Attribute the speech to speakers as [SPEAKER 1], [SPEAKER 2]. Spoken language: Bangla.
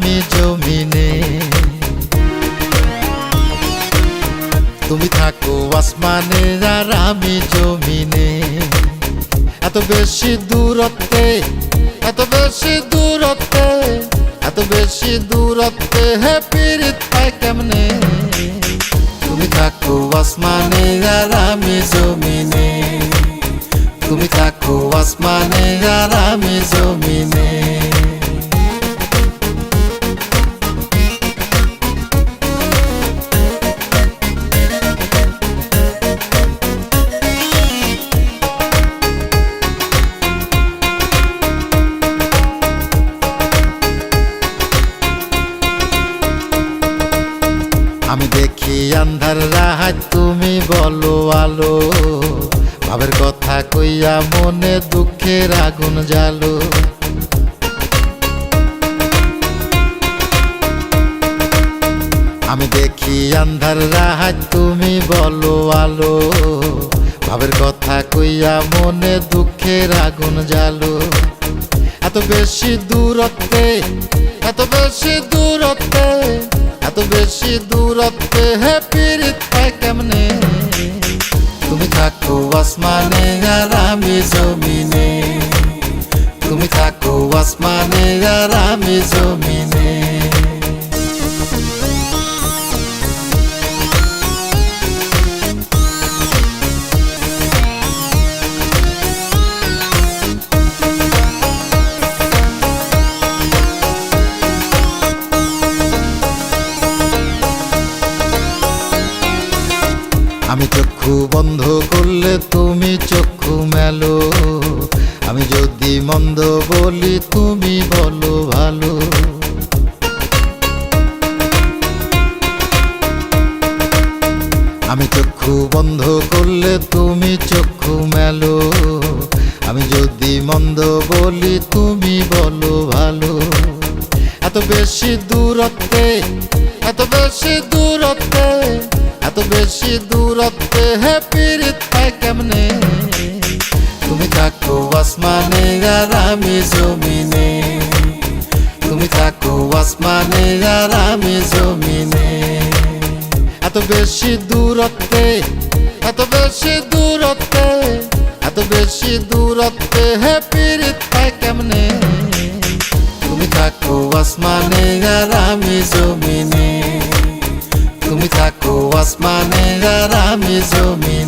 [SPEAKER 1] আমি জমিনে। তুমি থাকো আসমানে আর আমি জমিনে। এত বেশি দূরত্বে, এত বেশি দূরত্বে, এত বেশি দূরত্বে হে পীড়িত পাই কেমনে। তুমি থাকো আসমানে আর আমি জমিনে। তুমি থাকো আসমানে আর আমি জমিনে। আমি দেখি আন্ধার রাত, তুমি বলো আলো। ভাবের কথা কইয়া মনে দুঃখের আগুন জ্বালো। আমি দেখি আন্ধার রাত, তুমি বলো আলো। ভাবের কথা কইয়া মনে দুঃখের আগুন জ্বালো। এত বেশি দূরত্বে, এত বেশি দূরত্বে, এত বেশি দূরত্বে হে পীড়িত পাই কেমনে। তুমি থাকো আসমানে আর আমি জমিনে। তুমি থাকো আসমানে আর আমি জমিনে। আমি চক্ষু বন্ধ করলে তুমি চক্ষু মেলো। আমি যদি মন্দ বলি তুমি বলো ভালো। আমি চক্ষু বন্ধ করলে তুমি চক্ষু মেলো। আমি যদি মন্দ বলি তুমি বলো ভালো। এত বেশি দূরত্বে, এত বেশি দূরত্বে, এত বেশি দূরত্বে হে পীড়িত পাই কেমনে। তুমি থাকো আসমানে আর আমি জমিনে। তুমি থাকো আসমানে আর আমি জমিনে। এত বেশি দূরত্বে, এত বেশি দূরত্বে, এত বেশি দূরত্বে হে পীড়িত পাই কেমনে। তুমি থাকো আসমানে আর আমি জমিনে। তুমি থাকো আসমানে আর আমি জমিনে।